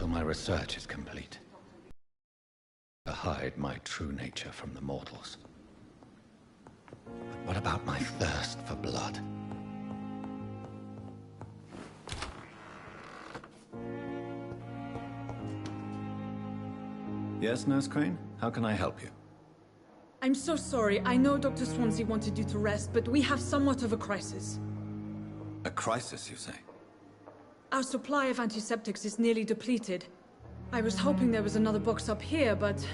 until my research is complete. To hide my true nature from the mortals. But what about my thirst for blood? Yes, Nurse Crane? How can I help you? I'm so sorry. I know Dr. Swansea wanted you to rest, but we have somewhat of a crisis. A crisis, you say? Our supply of antiseptics is nearly depleted. I was hoping there was another box up here, but...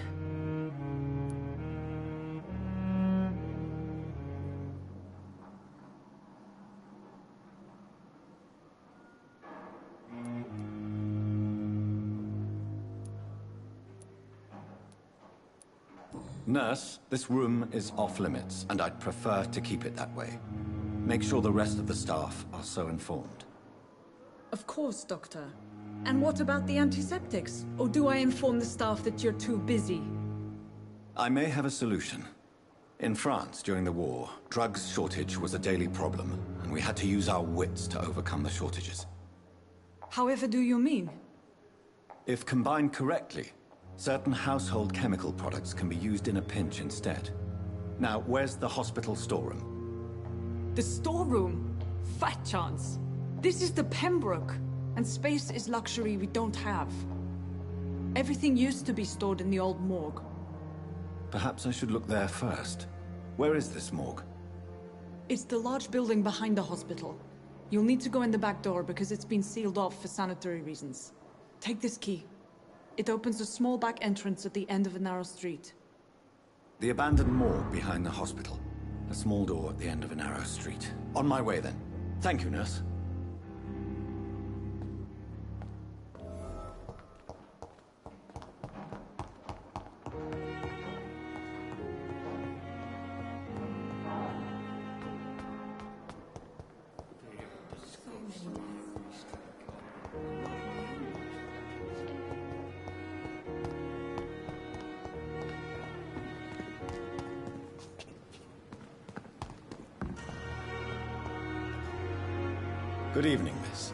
Nurse, this room is off limits, and I'd prefer to keep it that way. Make sure the rest of the staff are so informed. Of course, Doctor. And what about the antiseptics? Or do I inform the staff that you're too busy? I may have a solution. In France, during the war, drugs shortage was a daily problem, and we had to use our wits to overcome the shortages. However do you mean? If combined correctly, certain household chemical products can be used in a pinch instead. Now, where's the hospital storeroom? The storeroom? Fat chance. This is the Pembroke, and space is luxury we don't have. Everything used to be stored in the old morgue. Perhaps I should look there first. Where is this morgue? It's the large building behind the hospital. You'll need to go in the back door because it's been sealed off for sanitary reasons. Take this key. It opens a small back entrance at the end of a narrow street. The abandoned morgue behind the hospital. A small door at the end of a narrow street. On my way then. Thank you, nurse. Good evening, miss.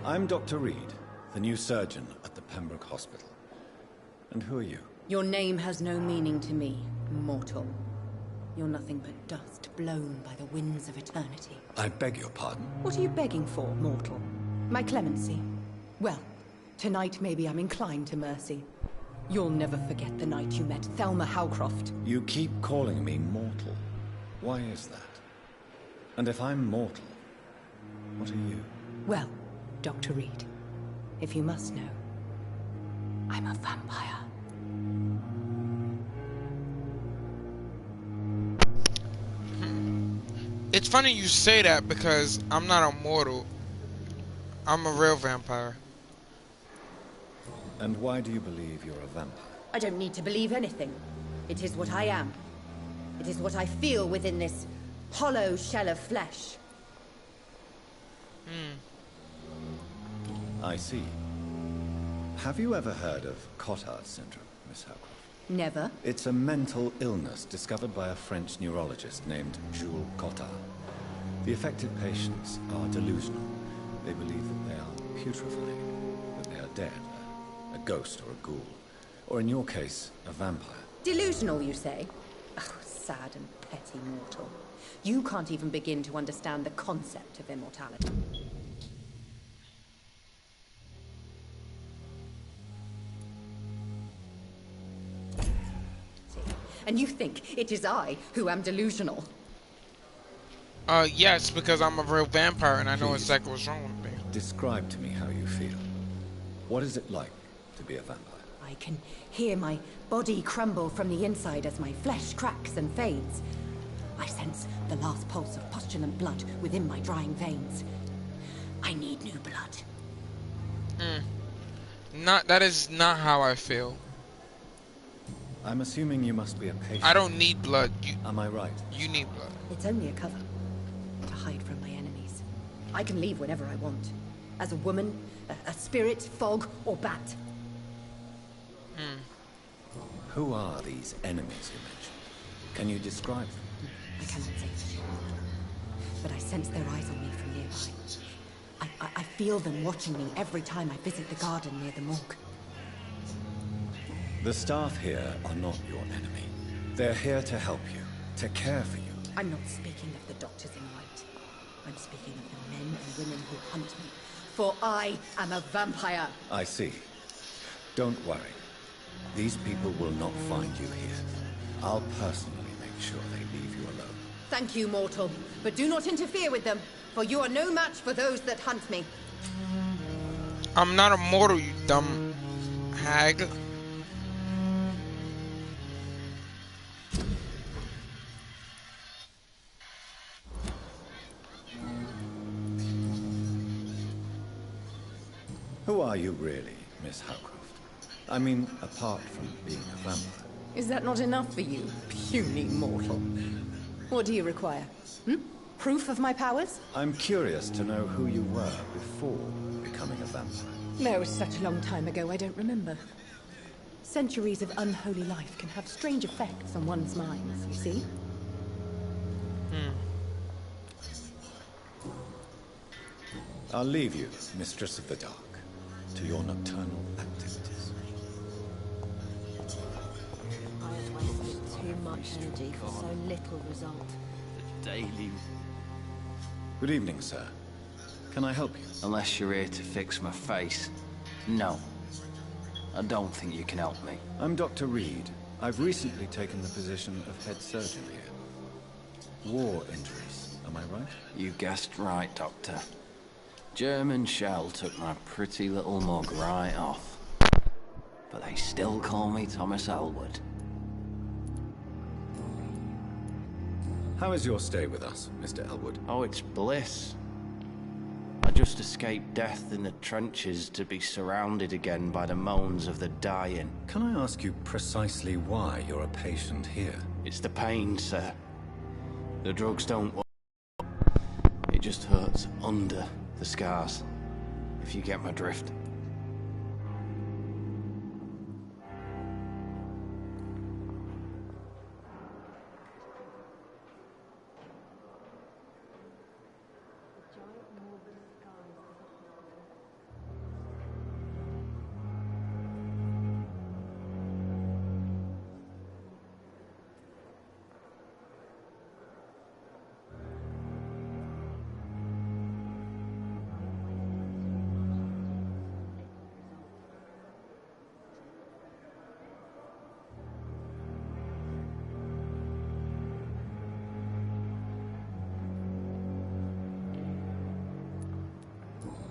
I'm Dr. Reed, the new surgeon at the Pembroke Hospital. And who are you? Your name has no meaning to me, mortal. You're nothing but dust blown by the winds of eternity. I beg your pardon? What are you begging for, mortal? My clemency? Well, tonight maybe I'm inclined to mercy. You'll never forget the night you met Thelma Howcroft. You keep calling me mortal. Why is that? And if I'm mortal, what are you? Well, Dr. Reed, if you must know, I'm a vampire. It's funny you say that because I'm not a mortal. I'm a real vampire. And why do you believe you're a vampire? I don't need to believe anything. It is what I am. It is what I feel within this hollow shell of flesh. I see. Have you ever heard of Cotard syndrome, Miss Howcroft? Never. It's a mental illness discovered by a French neurologist named Jules Cotard. The affected patients are delusional. They believe that they are putrefying, that they are dead, a ghost or a ghoul, or in your case, a vampire. Delusional, you say? Oh, sad and petty mortal. You can't even begin to understand the concept of immortality. And you think it is I who am delusional? Yes, because I'm a real vampire and I know Please, exactly what's wrong with me. describe to me how you feel. What is it like to be a vampire? I can hear my body crumble from the inside as my flesh cracks and fades. I sense the last pulse of postulant blood within my drying veins. I need new blood. That is not how I feel. I'm assuming you must be a patient. I don't need blood. Am I right? You need blood. It's only a cover to hide from my enemies. I can leave whenever I want. As a woman, a spirit, fog, or bat. Who are these enemies you mentioned? Can you describe them? I cannot say for sure. But I sense their eyes on me from nearby. I feel them watching me every time I visit the garden near the morgue. The staff here are not your enemy. They're here to help you, to care for you. I'm not speaking of the doctors in white. I'm speaking of the men and women who hunt me. For I am a vampire. I see. Don't worry. These people will not find you here. I'll personally make sure they leave you alone. Thank you, mortal. But do not interfere with them, for you are no match for those that hunt me. I'm not immortal, you dumb hag. Who are you really, Miss Howcroft? I mean, apart from being a vampire. Is that not enough for you, puny mortal? What do you require? Proof of my powers? I'm curious to know who you were before becoming a vampire. That was such a long time ago, I don't remember. Centuries of unholy life can have strange effects on one's minds, you see? I'll leave you, Mistress of the Dark, to your nocturnal activities. I have wasted too much energy for so little result. The daily... Good evening, sir. Can I help you? Unless you're here to fix my face. No. I don't think you can help me. I'm Dr. Reed. I've recently taken the position of head surgeon here. War injuries, am I right? You guessed right, Doctor. German shell took my pretty little mug right off. But they still call me Thomas Elwood. How is your stay with us, Mr. Elwood? Oh, it's bliss. I just escaped death in the trenches to be surrounded again by the moans of the dying. Can I ask you precisely why you're a patient here? It's the pain, sir. The drugs don't work. It just hurts under the scars, if you get my drift.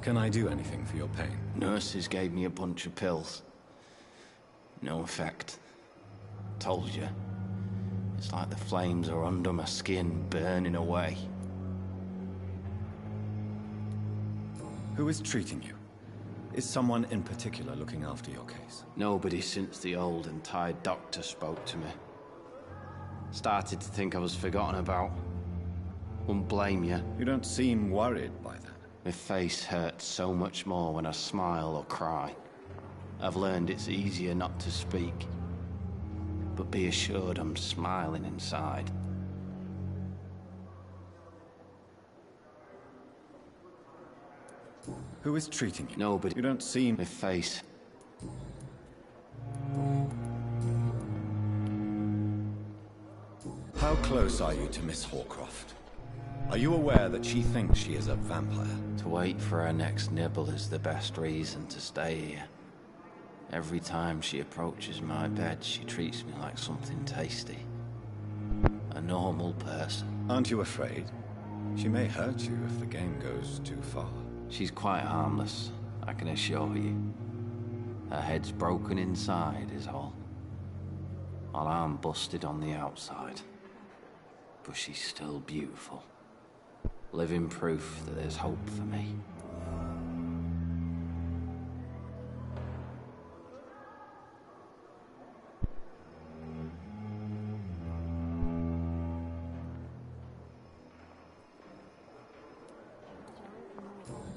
Can I do anything for your pain? Nurses gave me a bunch of pills. No effect. Told you. It's like the flames are under my skin, burning away. Who is treating you? Is someone in particular looking after your case? Nobody since the old and tired doctor spoke to me. Started to think I was forgotten about. Wouldn't blame you. You don't seem worried by that. My face hurts so much more when I smile or cry. I've learned it's easier not to speak. But be assured I'm smiling inside. Who is treating you? Nobody. You don't seem... My face. How close are you to Miss Hawcroft? Are you aware that she thinks she is a vampire? To wait for her next nibble is the best reason to stay here. Every time she approaches my bed, she treats me like something tasty. A normal person. Aren't you afraid? She may hurt you if the game goes too far. She's quite harmless, I can assure you. Her head's broken inside is all. While I'm busted on the outside. But she's still beautiful. Living proof that there's hope for me.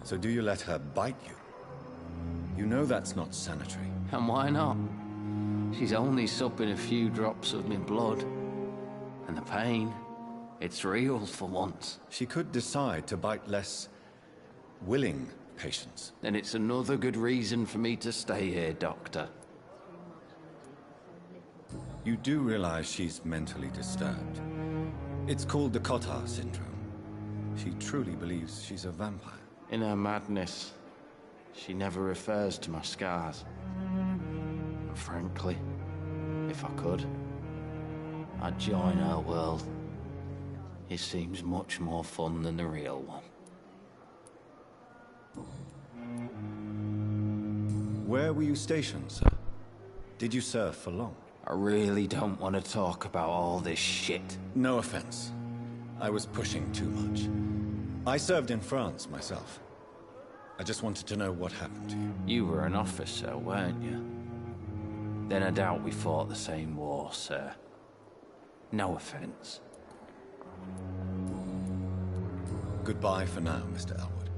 So do you let her bite you? You know that's not sanitary. And why not? She's only supping a few drops of my blood. And the pain, it's real for once. She could decide to bite less willing patients. Then it's another good reason for me to stay here, Doctor. You do realize she's mentally disturbed. It's called the Cotter syndrome. She truly believes she's a vampire. In her madness, she never refers to my scars. And frankly, if I could, I'd join her world. It seems much more fun than the real one. Where were you stationed, sir? Did you serve for long? I really don't want to talk about all this shit. No offense. I was pushing too much. I served in France myself. I just wanted to know what happened to you. You were an officer, weren't you? Then I doubt we fought the same war, sir. No offense. Goodbye for now, Mr. Elwood.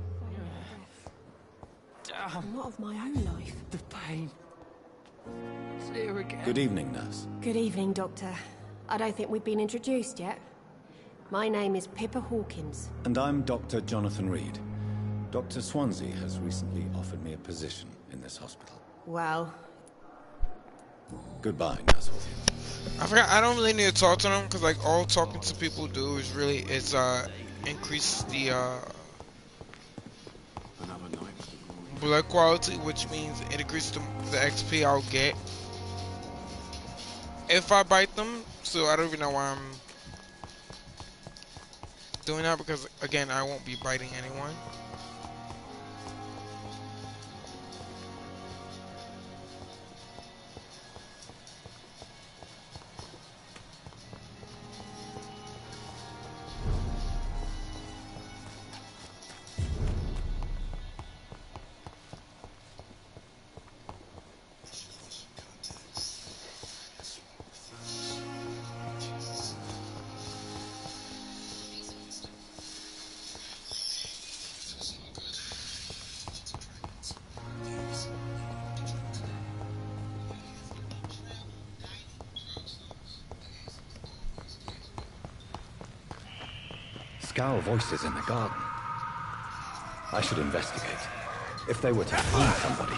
And what of my own life? The pain. It's here again. Good evening, nurse. Good evening, Doctor. I don't think we've been introduced yet. My name is Pippa Hawkins. And I'm Dr. Jonathan Reed. Dr. Swansea has recently offered me a position in this hospital. Well, Goodbye, Nurse Hawkins. I forgot. I don't really need to talk to them because like all talking to people do is really increase the blood quality, which means it increases the XP I'll get if I bite them. So I don't even know why I'm doing that, because again I won't be biting anyone. Scowl voices in the garden. I should investigate. If they were to find somebody.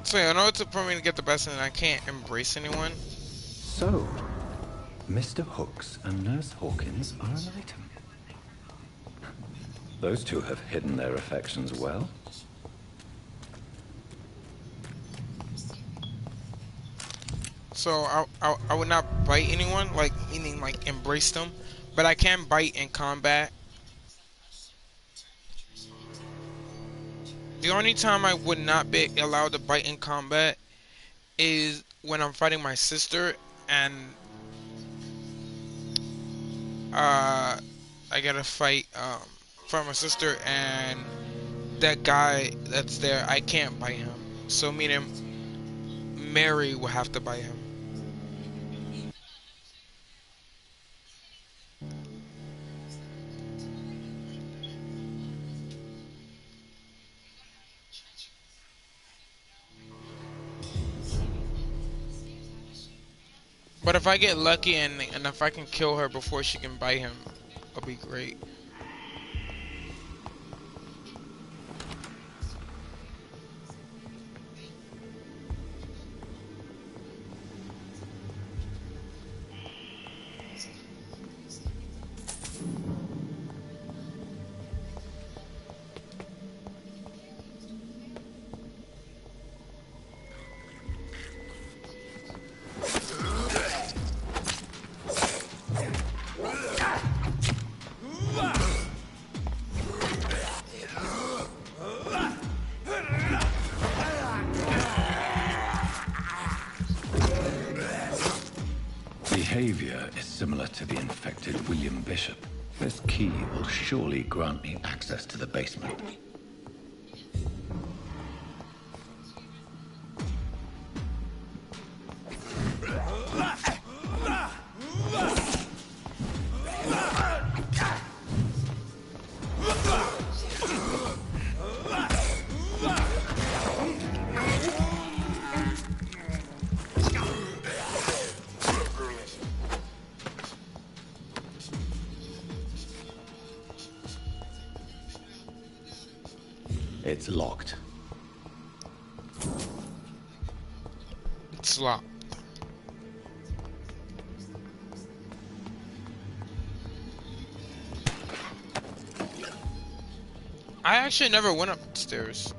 So yeah, in order for me to get the best, and I can't embrace anyone. So, Mr. Hooks and Nurse Hawkins are an item. Those two have hidden their affections well. So I would not bite anyone, like meaning like embrace them, but I can bite in combat. The only time I would not be allowed to bite in combat is when I'm fighting my sister and I gotta fight for my sister, and that guy that's there, I can't bite him. So meaning Mary will have to bite him. But if I get lucky and if I can kill her before she can bite him, it'll be great. behavior is similar to the infected William Bishop. This key will surely grant me access to the basement. It's locked. It's locked. I actually never went upstairs.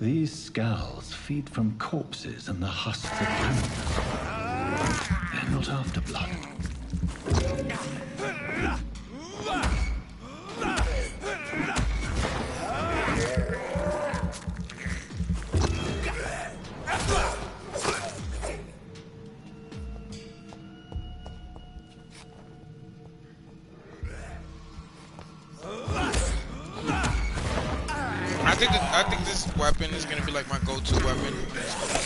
These scowls feed from corpses and the husks of animals. They're not after blood. I think this weapon is gonna be like my go-to weapon.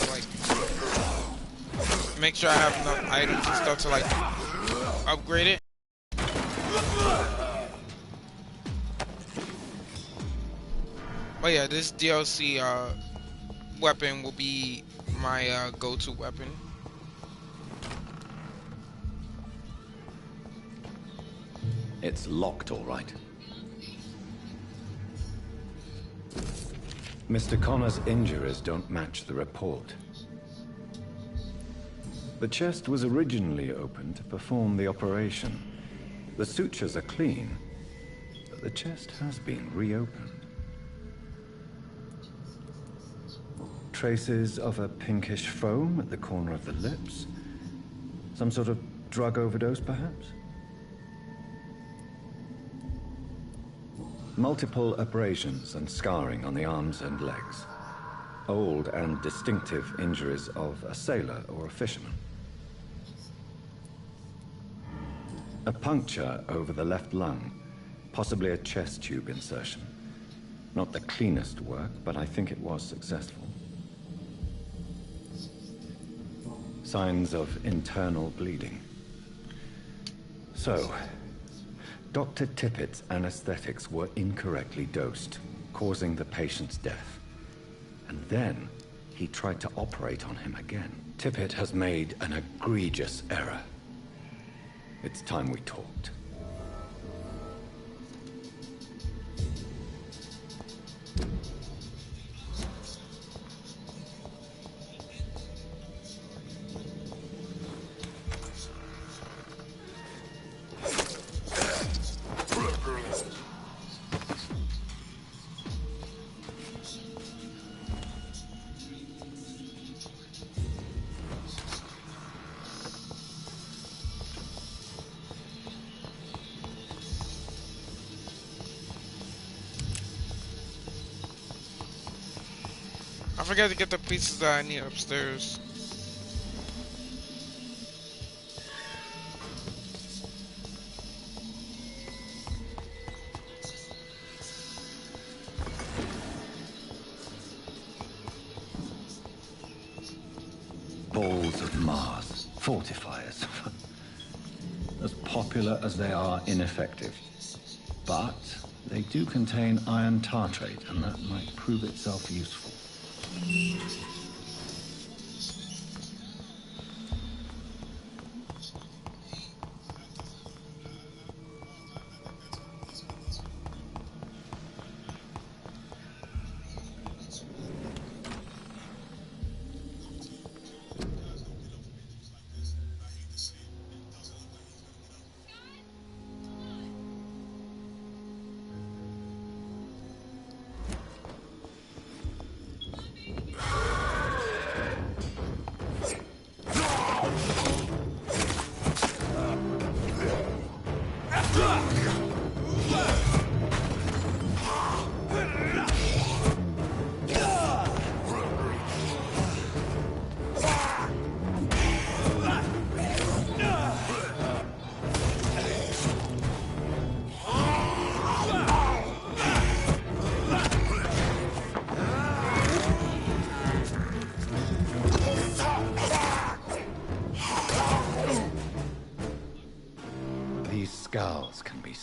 Like, make sure I have enough items and stuff to like upgrade it. But yeah, this DLC weapon will be my go-to weapon. It's locked, all right. Mr. Connor's injuries don't match the report. The chest was originally opened to perform the operation. The sutures are clean, but the chest has been reopened. Traces of a pinkish foam at the corner of the lips. Some sort of drug overdose, perhaps? Multiple abrasions and scarring on the arms and legs. Old and distinctive injuries of a sailor or a fisherman. A puncture over the left lung, possibly a chest tube insertion. Not the cleanest work, but I think it was successful. Signs of internal bleeding. So, Dr. Tippett's anesthetics were incorrectly dosed, causing the patient's death. And then he tried to operate on him again. Tippett has made an egregious error. It's time we talked. I forgot to get the pieces that I need upstairs. Balls of Mars, fortifiers. As popular as they are ineffective. But they do contain iron tartrate, and that might prove itself useful.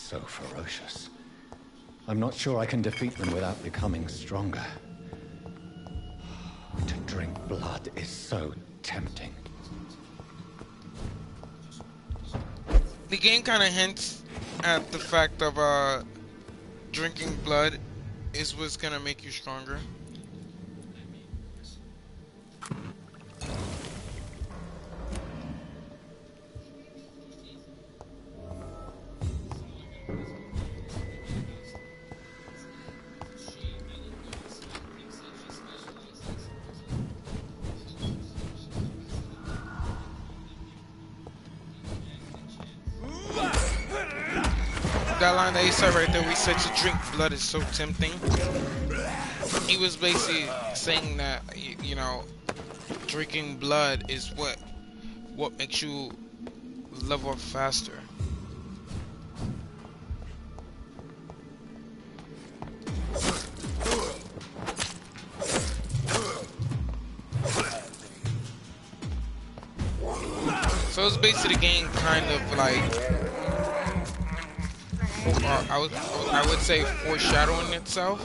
so ferocious. I'm not sure I can defeat them without becoming stronger. To drink blood is so tempting. The game kind of hints at the fact of drinking blood is what's gonna make you stronger. That line that he said right there, we said to drink blood is so tempting. He was basically saying that, you know, drinking blood is what makes you level up faster. So it's basically the game kind of like, I would say foreshadowing itself.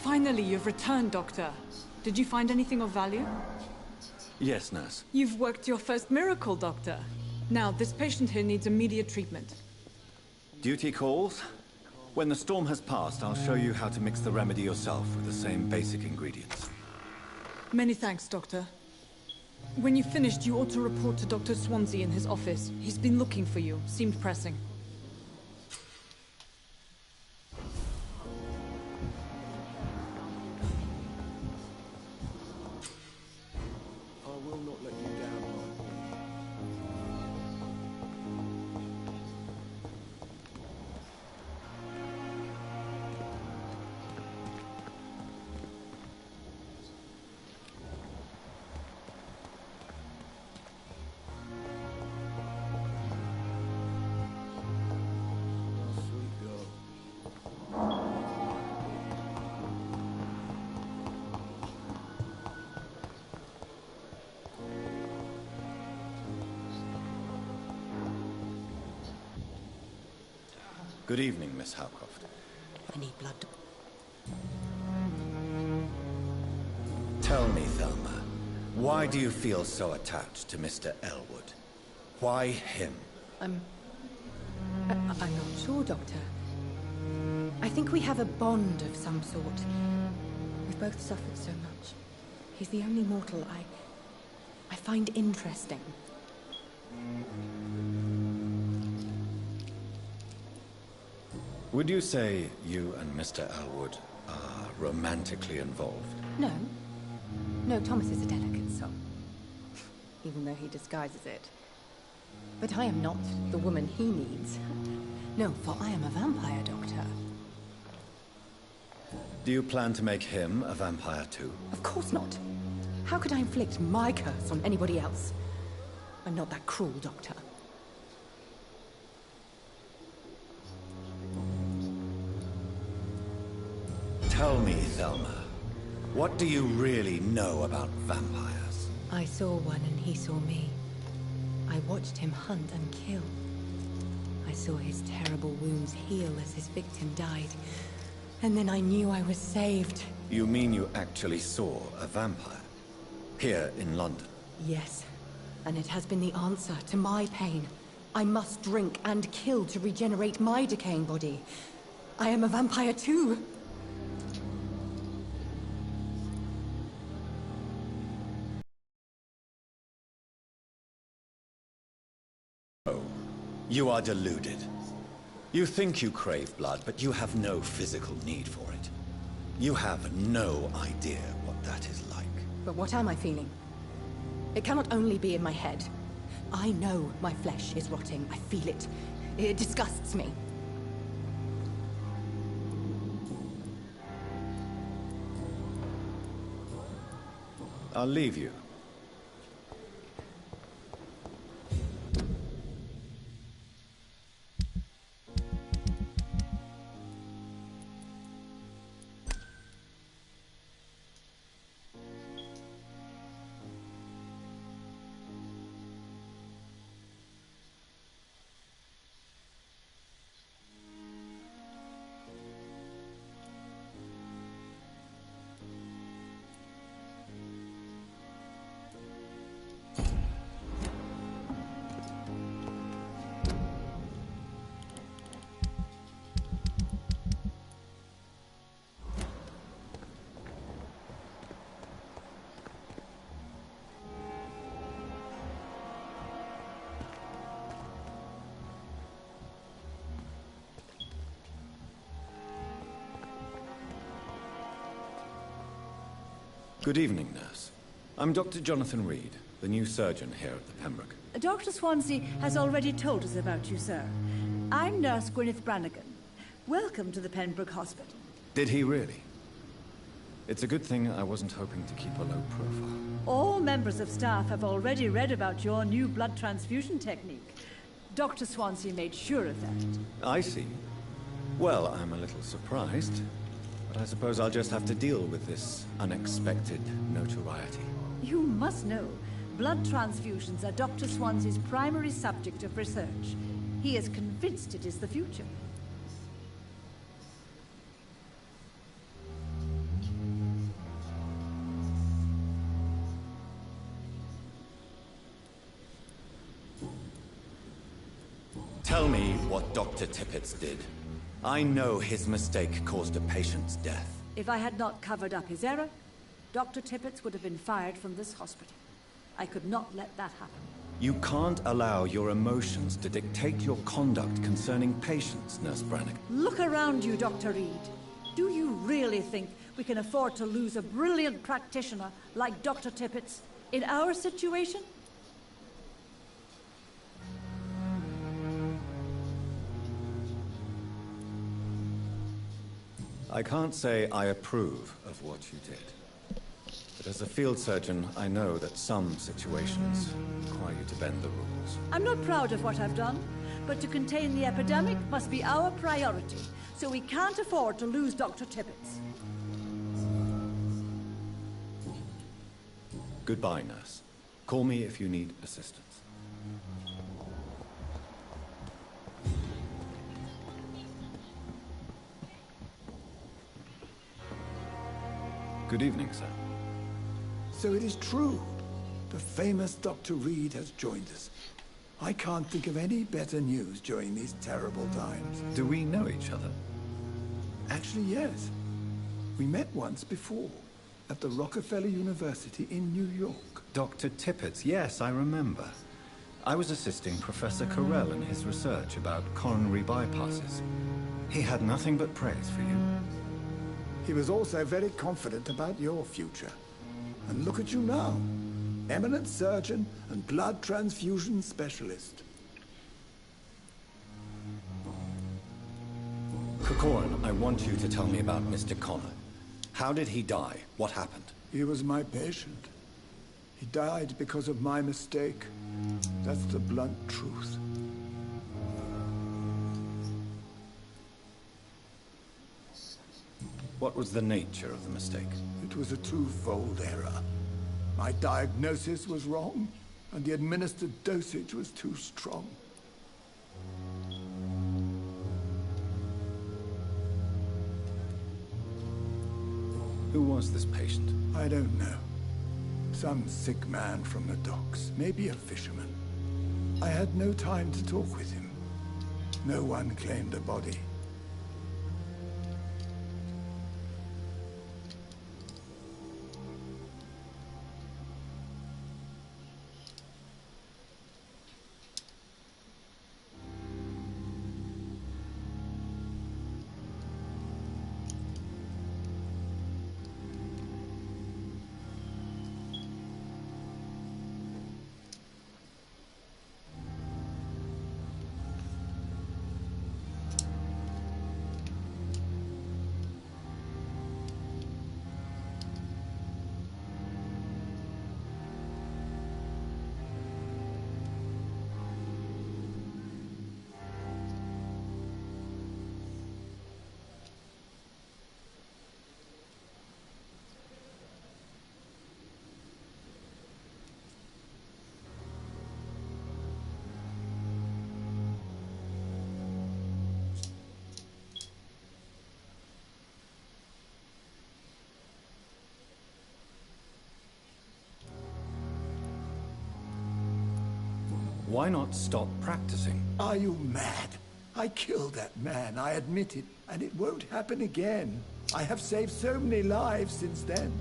Finally, you've returned, Doctor. Did you find anything of value? Yes, nurse. You've worked your first miracle, Doctor. Now, this patient here needs immediate treatment. Duty calls. When the storm has passed, I'll show you how to mix the remedy yourself with the same basic ingredients. Many thanks, Doctor. When you've finished, you ought to report to Dr. Swansea in his office. He's been looking for you. Seemed pressing. I will not let you down. Oh, sweet girl. Good evening, Miss Howcroft. I need blood. Tell me, Thelma, why do you feel so attached to Mr. Elwood? Why him? I'm not sure, Doctor. I think we have a bond of some sort. We've both suffered so much. He's the only mortal I find interesting. Would you say you and Mr. Elwood are romantically involved? No. No, Thomas is a delicate soul. Even though he disguises it. But I am not the woman he needs. No, for I am a vampire, Doctor. Do you plan to make him a vampire too? Of course not. How could I inflict my curse on anybody else? I'm not that cruel, Doctor. Tell me, Thelma, what do you really know about vampires? I saw one and he saw me. I watched him hunt and kill. I saw his terrible wounds heal as his victim died. And then I knew I was saved. You mean you actually saw a vampire? Here in London? Yes. And it has been the answer to my pain. I must drink and kill to regenerate my decaying body. I am a vampire too. You are deluded. You think you crave blood, but you have no physical need for it. You have no idea what that is like. But what am I feeling? It cannot only be in my head. I know my flesh is rotting. I feel it. It disgusts me. I'll leave you. Good evening, nurse. I'm Dr. Jonathan Reed, the new surgeon here at the Pembroke. Dr. Swansea has already told us about you, sir. I'm Nurse Gwyneth Brannigan. Welcome to the Pembroke Hospital. Did he really? It's a good thing I wasn't hoping to keep a low profile. All members of staff have already read about your new blood transfusion technique. Dr. Swansea made sure of that. I see. Well, I'm a little surprised, but I suppose I'll just have to deal with this unexpected notoriety. You must know, blood transfusions are Dr. Swansea's primary subject of research. He is convinced it is the future. Tell me what Dr. Tippett did. I know his mistake caused a patient's death. If I had not covered up his error, Dr. Tippett would have been fired from this hospital. I could not let that happen. You can't allow your emotions to dictate your conduct concerning patients, Nurse Brannigan. Look around you, Dr. Reed. Do you really think we can afford to lose a brilliant practitioner like Dr. Tippett in our situation? I can't say I approve of what you did. But as a field surgeon, I know that some situations require you to bend the rules. I'm not proud of what I've done, but to contain the epidemic must be our priority, so we can't afford to lose Dr. Tippett. Goodbye, nurse. Call me if you need assistance. Good evening, sir. So it is true. The famous Dr. Reed has joined us. I can't think of any better news during these terrible times. Do we know each other? Actually, yes. We met once before, at the Rockefeller University in New York. Dr. Tippett, yes, I remember. I was assisting Professor Carell in his research about coronary bypasses. He had nothing but praise for you. He was also very confident about your future. And look at you now. Eminent surgeon and blood transfusion specialist. Corcoran, I want you to tell me about Mr. Connor. How did he die? What happened? He was my patient. He died because of my mistake. That's the blunt truth. What was the nature of the mistake? It was a twofold error. My diagnosis was wrong, and the administered dosage was too strong. Who was this patient? I don't know. Some sick man from the docks, maybe a fisherman. I had no time to talk with him. No one claimed a body. Why not stop practicing? Are you mad? I killed that man, I admit it, and it won't happen again. I have saved so many lives since then.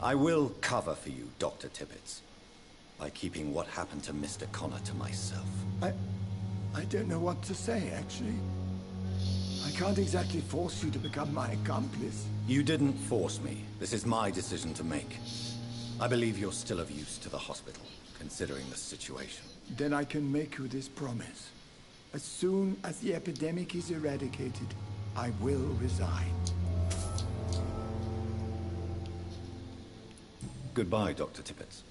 I will cover for you, Dr. Tippett, by keeping what happened to Mr. Connor to myself. I don't know what to say, actually. I can't exactly force you to become my accomplice. You didn't force me. This is my decision to make. I believe you're still of use to the hospital, considering the situation. Then I can make you this promise. As soon as the epidemic is eradicated, I will resign. Goodbye, Dr. Tippett.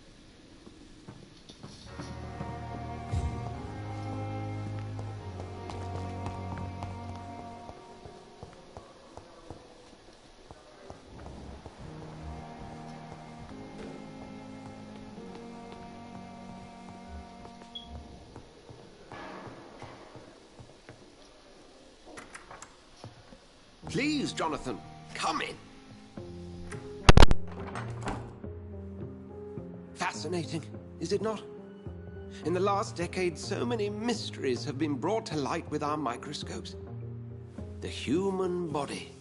Please, Jonathan, come in. fascinating, is it not? In the last decade, so many mysteries have been brought to light with our microscopes. The human body,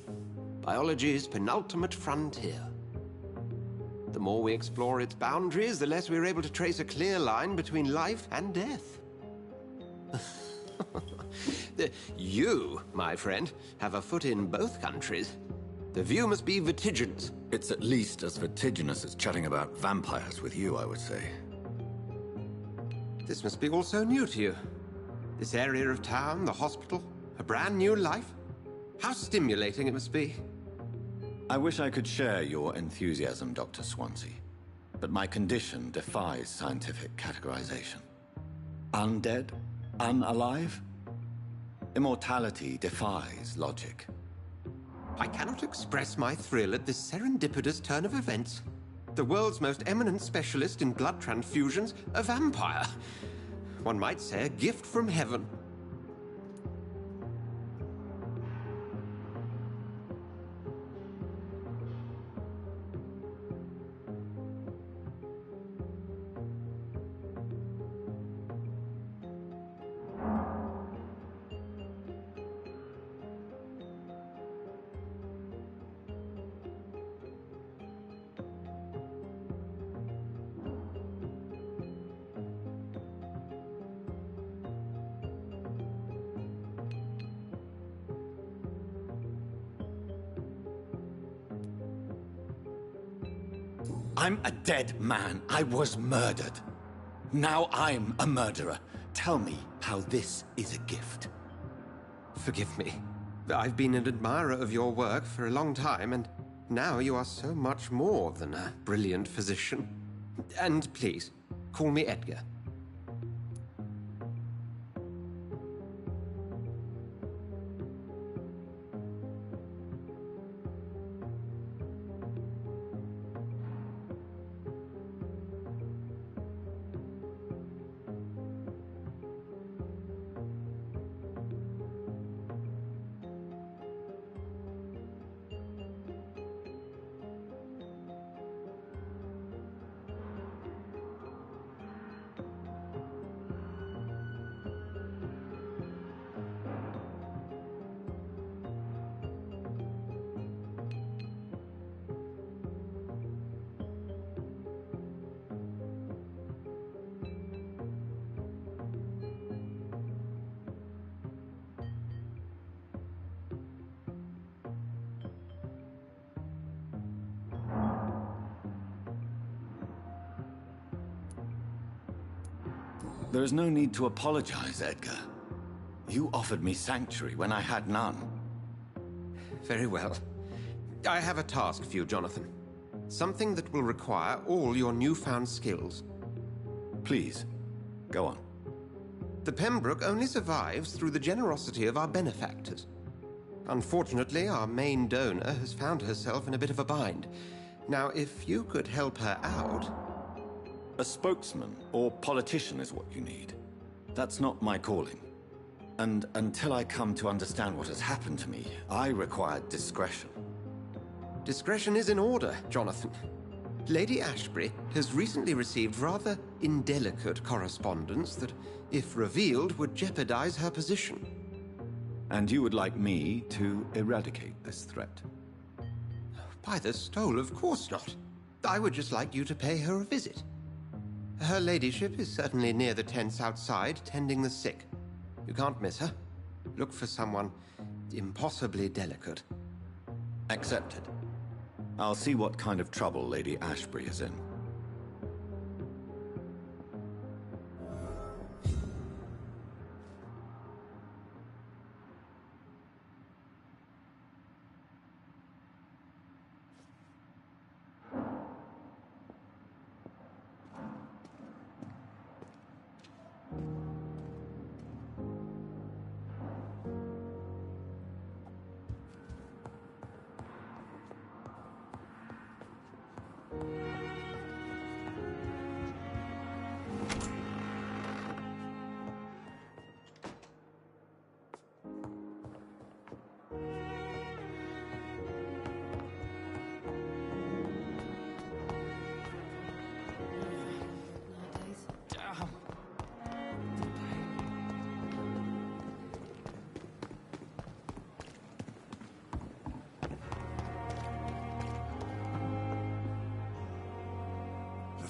biology's penultimate frontier. The more we explore its boundaries, the less we're able to trace a clear line between life and death. You, my friend, have a foot in both countries. The view must be vertiginous. It's at least as vertiginous as chatting about vampires with you, I would say. This must be all so new to you. This area of town, the hospital, a brand new life. How stimulating it must be. I wish I could share your enthusiasm, Dr. Swansea, but my condition defies scientific categorization. Undead? Unalive? Immortality defies logic. I cannot express my thrill at this serendipitous turn of events. The world's most eminent specialist in blood transfusions, a vampire. One might say a gift from heaven. I'm a dead man. I was murdered. Now I'm a murderer. Tell me how this is a gift. Forgive me. I've been an admirer of your work for a long time, and now you are so much more than a brilliant physician. And please, call me Edgar. There is no need to apologize, Edgar. You offered me sanctuary when I had none. Very well. I have a task for you, Jonathan. Something that will require all your newfound skills. Please, go on. The Pembroke only survives through the generosity of our benefactors. Unfortunately, our main donor has found herself in a bit of a bind. Now, if you could help her out... A spokesman or politician is what you need. That's not my calling. And until I come to understand what has happened to me, I require discretion. Discretion is in order, Jonathan. Lady Ashbury has recently received rather indelicate correspondence that, if revealed, would jeopardize her position. And you would like me to eradicate this threat? By the stole, of course not. I would just like you to pay her a visit. Her ladyship is certainly near the tents outside, tending the sick. You can't miss her. Look for someone impossibly delicate. Accepted. I'll see what kind of trouble Lady Ashbury is in.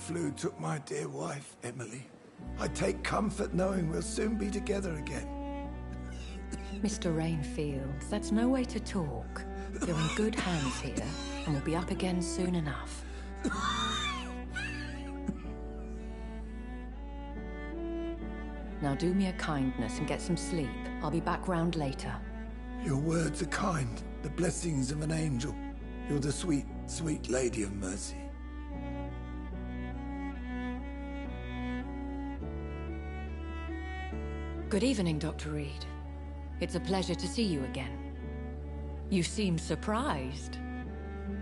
flu took my dear wife, Emily. I take comfort knowing we'll soon be together again. Mr. Rainfield, that's no way to talk. You're in good hands here, and we'll be up again soon enough. Now do me a kindness and get some sleep. I'll be back round later. Your words are kind, the blessings of an angel. You're the sweet, sweet Lady of Mercy. Good evening, Dr. Reed. It's a pleasure to see you again. You seem surprised.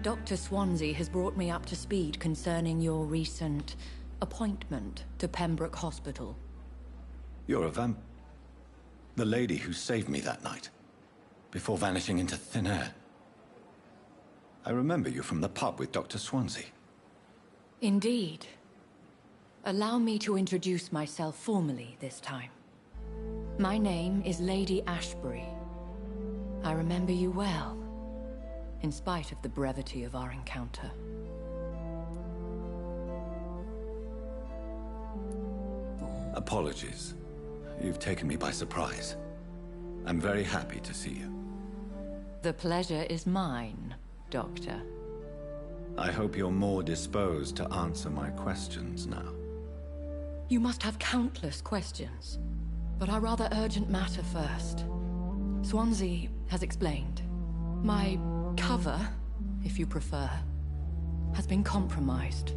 Dr. Swansea has brought me up to speed concerning your recent appointment to Pembroke Hospital. You're a the lady who saved me that night, before vanishing into thin air. I remember you from the pub with Dr. Swansea. Indeed. Allow me to introduce myself formally this time. My name is Lady Ashbury. I remember you well, in spite of the brevity of our encounter. Apologies. You've taken me by surprise. I'm very happy to see you. The pleasure is mine, Doctor. I hope you're more disposed to answer my questions now. You must have countless questions, but our rather urgent matter first. Swansea has explained. My cover, if you prefer, has been compromised.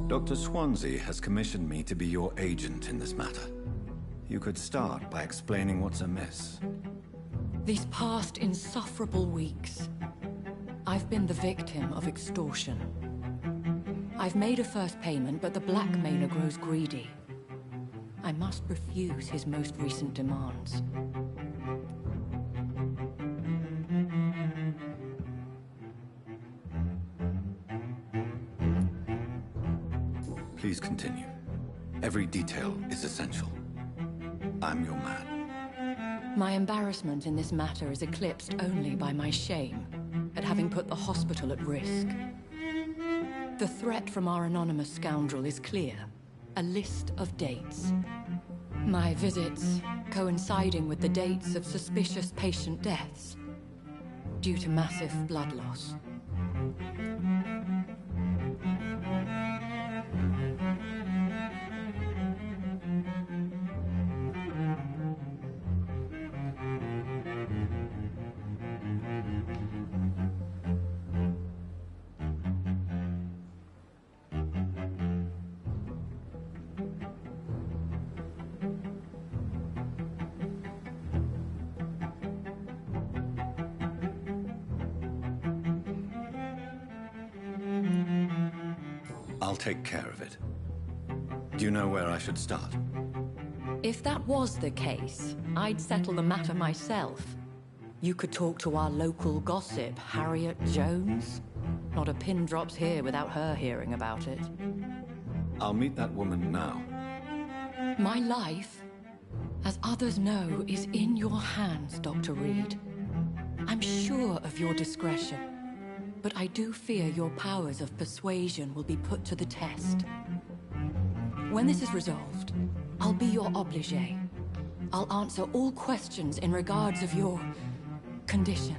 Dr. Swansea has commissioned me to be your agent in this matter. You could start by explaining what's amiss. These past insufferable weeks, I've been the victim of extortion. I've made a first payment, but the blackmailer grows greedy. I must refuse his most recent demands. Please continue. Every detail is essential. I'm your man. My embarrassment in this matter is eclipsed only by my shame at having put the hospital at risk. The threat from our anonymous scoundrel is clear. A list of dates. My visits coinciding with the dates of suspicious patient deaths due to massive blood loss. I'll take care of it. Do you know where I should start? If that was the case, I'd settle the matter myself. You could talk to our local gossip, Harriet Jones. Not a pin drops here without her hearing about it. I'll meet that woman now. My life, as others know, is in your hands, Dr. Reed. I'm sure of your discretion, but I do fear your powers of persuasion will be put to the test. When this is resolved, I'll be your obligé. I'll answer all questions in regards of your condition.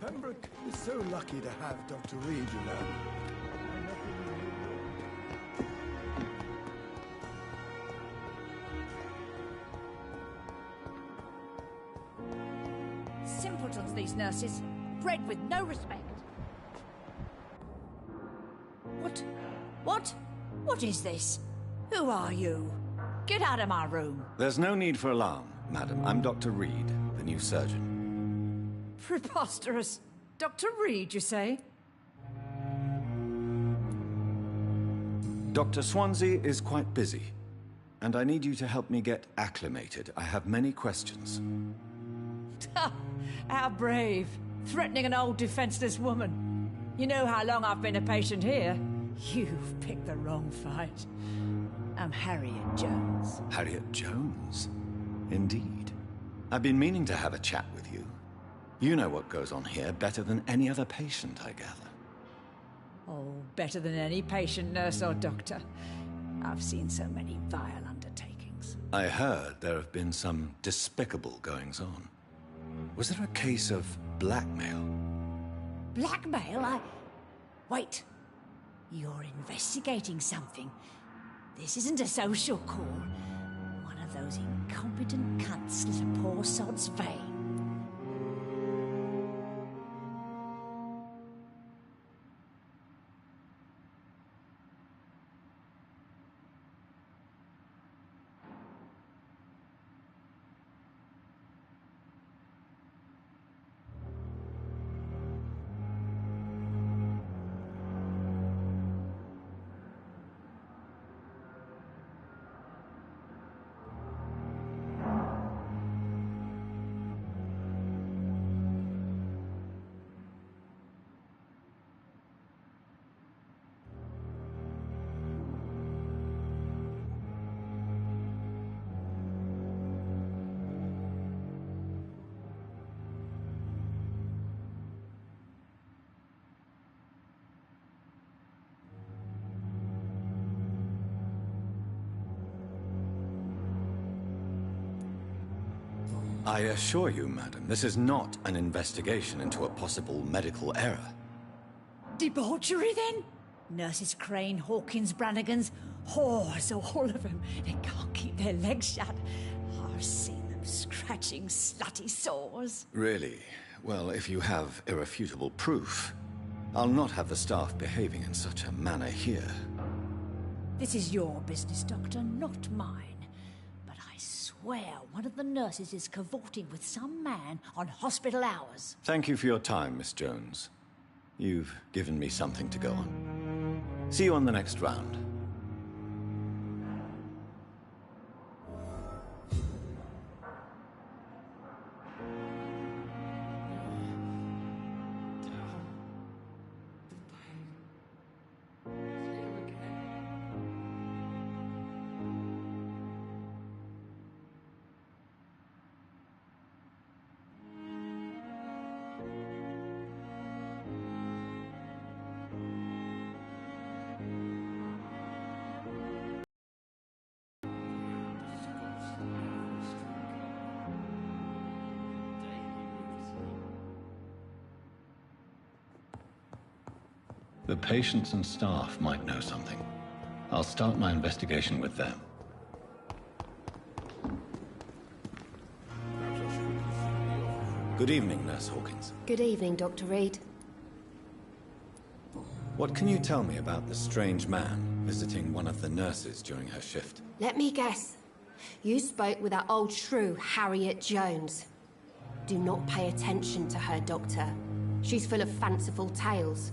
Pembroke is so lucky to have Dr. Reed, you know. Simpletons, these nurses. Bred with no respect. What? What? What is this? Who are you? Get out of my room. There's no need for alarm, madam. I'm Dr. Reed, the new surgeon. Preposterous. Dr. Reed, you say? Dr. Swansea is quite busy, and I need you to help me get acclimated. I have many questions. How brave. Threatening an old defenseless woman. You know how long I've been a patient here? You've picked the wrong fight. I'm Harriet Jones. Harriet Jones? Indeed. I've been meaning to have a chat with you. You know what goes on here better than any other patient, I gather. Oh, better than any patient, nurse or doctor. I've seen so many vile undertakings. I heard there have been some despicable goings-on. Was there a case of blackmail? Blackmail? Wait. You're investigating something. This isn't a social call. One of those incompetent cunts slit a poor sod's vein. I assure you, madam, this is not an investigation into a possible medical error. Debauchery, then? Nurses Crane, Hawkins, Brannigans, whores, all of them. They can't keep their legs shut. I've seen them scratching slutty sores. Really? Well, if you have irrefutable proof, I'll not have the staff behaving in such a manner here. This is your business, Doctor, not mine. But I swear one of the nurses is cavorting with some man on hospital hours. Thank you for your time, Miss Jones. You've given me something to go on. See you on the next round. The patients and staff might know something. I'll start my investigation with them. Good evening, Nurse Hawkins. Good evening, Dr. Reed. What can you tell me about the strange man visiting one of the nurses during her shift? Let me guess. You spoke with that old shrew, Harriet Jones. Do not pay attention to her, Doctor. She's full of fanciful tales.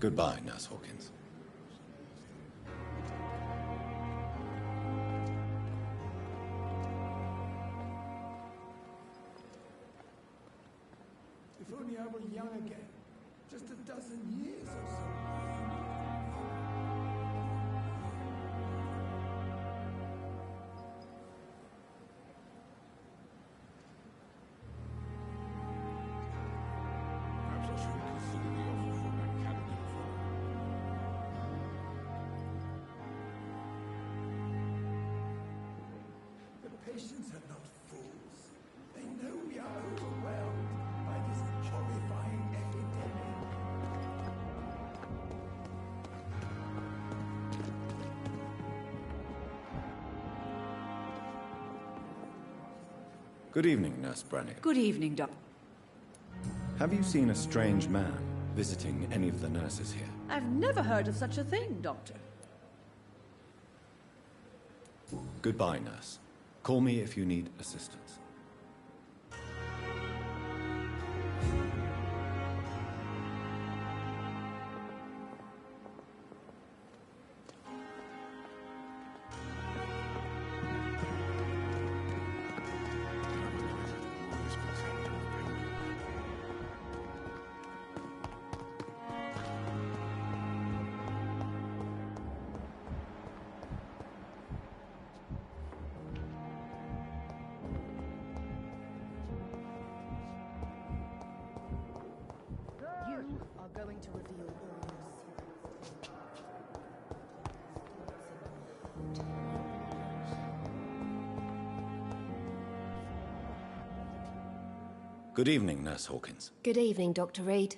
Goodbye, Nurse Hawkins. If only I were young again. Just a dozen years or so. Perhaps I should consider the offer from that candidate for... The patients are not fools. They know we are overwhelmed by this horrifying epidemic. Good evening, Nurse Brannigan. Good evening, Doctor. Have you seen a strange man visiting any of the nurses here? I've never heard of such a thing, Doctor. Goodbye, nurse. Call me if you need assistance. You are going to reveal all your secrets. Good evening, Nurse Hawkins. Good evening, Dr. Reed.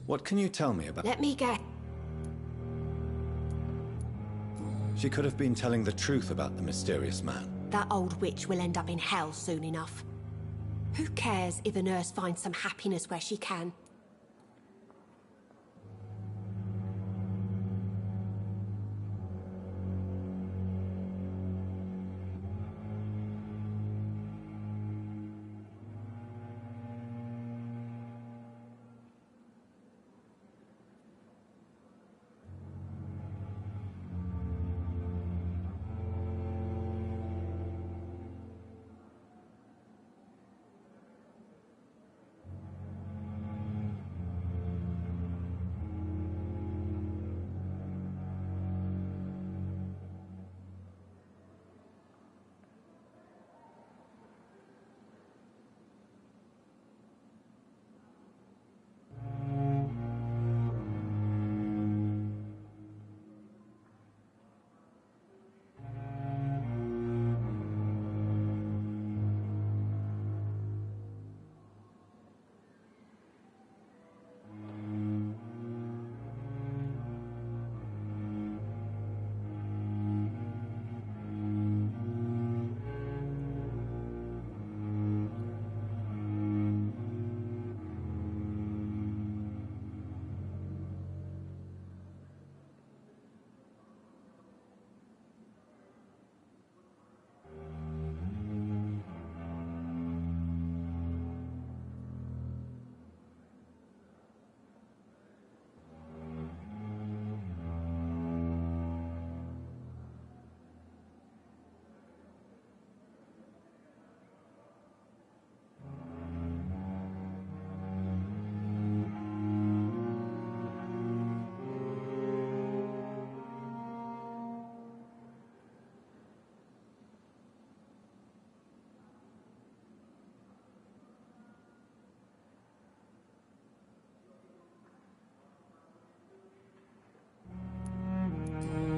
What can you tell me about... Let me guess. She could have been telling the truth about the mysterious man. That old witch will end up in hell soon enough. Who cares if a nurse finds some happiness where she can?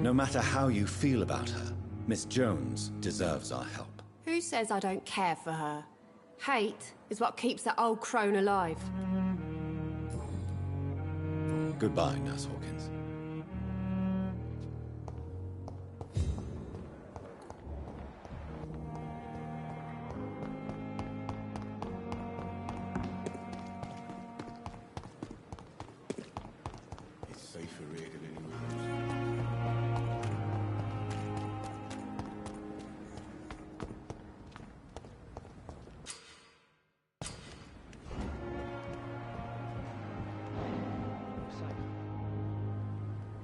No matter how you feel about her, Miss Jones deserves our help. Who says I don't care for her? Hate is what keeps that old crone alive. Goodbye, Nurse Hawkins.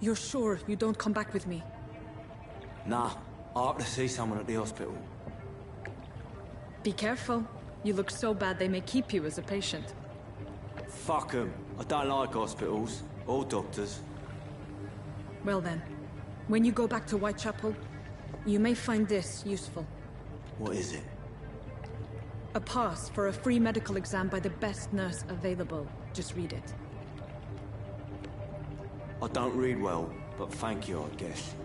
You're sure you don't come back with me? Nah, I have to see someone at the hospital. Be careful. You look so bad they may keep you as a patient. Fuck 'em. I don't like hospitals. Or doctors. Well then, when you go back to Whitechapel, you may find this useful. What is it? A pass for a free medical exam by the best nurse available. Just read it. I don't read well, but thank you, I guess.